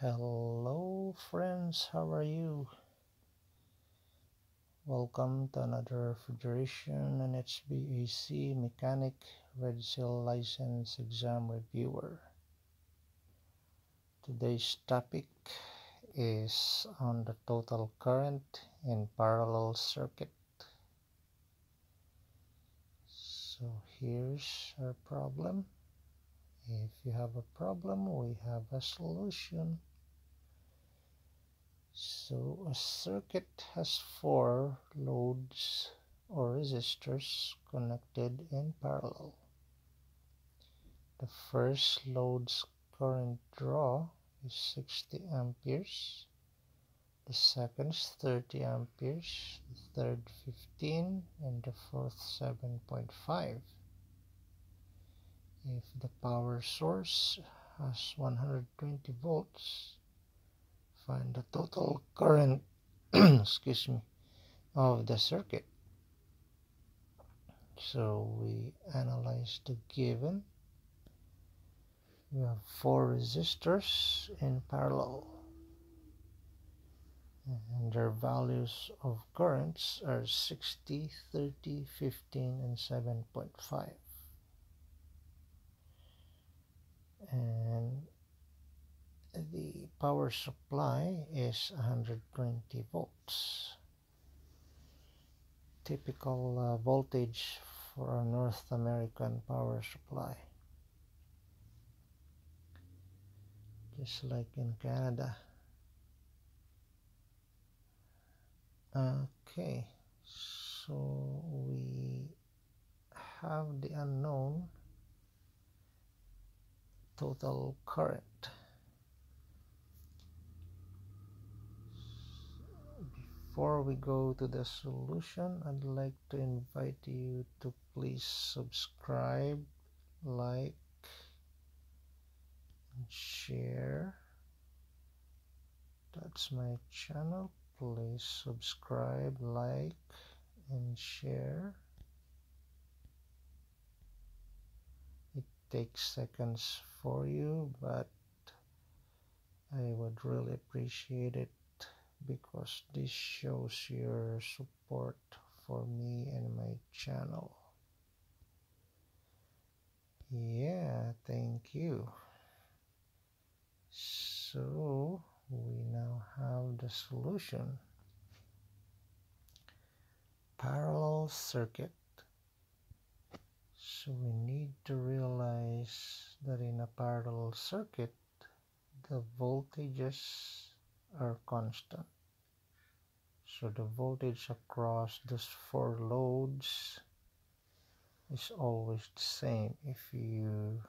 Hello friends, how are you? Welcome to another refrigeration and HVAC mechanic Red Seal license exam reviewer. Today's topic is on the total current in parallel circuit. So here's our problem. If you have a problem, we have a solution. So a circuit has four loads or resistors connected in parallel. The first load's current draw is 60 amperes, the second is 30 amperes, the third 15, and the fourth 7.5. If the power source has 120 volts, find the total current excuse me, of the circuit. So we analyze the given. We have four resistors in parallel, and their values of currents are 60, 30, 15, and 7.5. And the power supply is 120 volts. Typical voltage for a North American power supply, just like in Canada. Okay, so we have the unknown total current. Before we go to the solution, I'd like to invite you to please subscribe, like, and share. That's my channel. Please subscribe, like, and share. It takes seconds for you, but I would really appreciate it because this shows your support for me and my channel. Yeah, thank you. So we now have the solution. Parallel circuit. So we need to realize that in a parallel circuit, the voltages are constant. So the voltage across those four loads is always the same. If you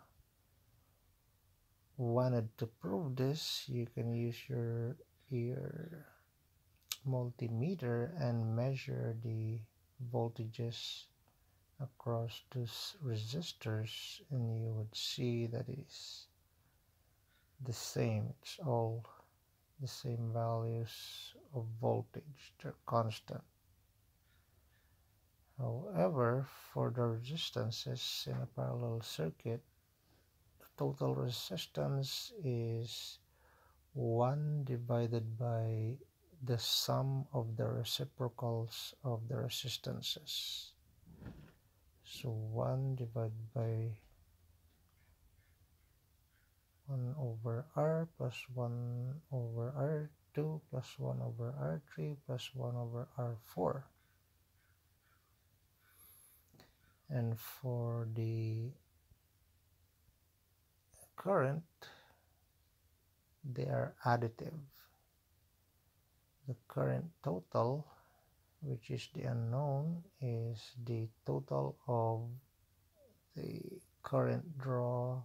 wanted to prove this, you can use your multimeter and measure the voltages across those resistors, and you would see that it's the same. It's all the same values of voltage. They're constant. However, for the resistances in a parallel circuit, the total resistance is 1 divided by the sum of the reciprocals of the resistances. So 1 divided by 1 over R plus 1 over R2 plus 1 over R3 plus 1 over R4. And for the current, they are additive. The current total, which is the unknown, is the total of the current draw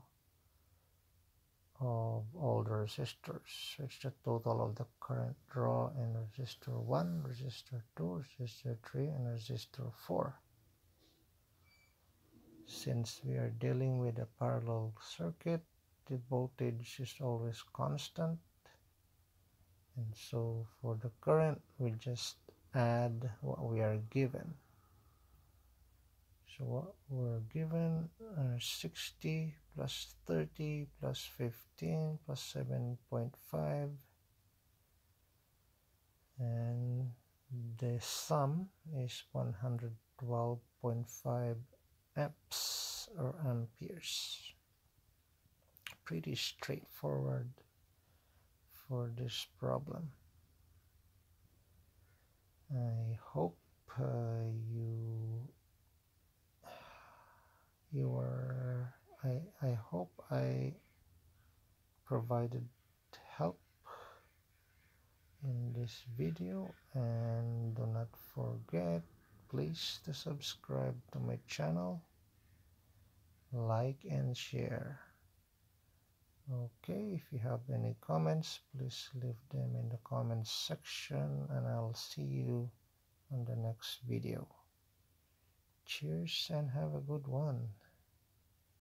of all the resistors. So it's the total of the current draw in resistor 1, resistor 2, resistor 3, and resistor 4. Since we are dealing with a parallel circuit, the voltage is always constant, and so for the current we just add what we are given. So what we're given 60 plus 30 plus 15 plus 7.5, and the sum is 112.5 amps or amperes. Pretty straightforward for this problem. I hope I hope I provided help in this video, and do not forget please to subscribe to my channel, like and share. Okay, if you have any comments, please leave them in the comments section, and I'll see you on the next video. Cheers and have a good one.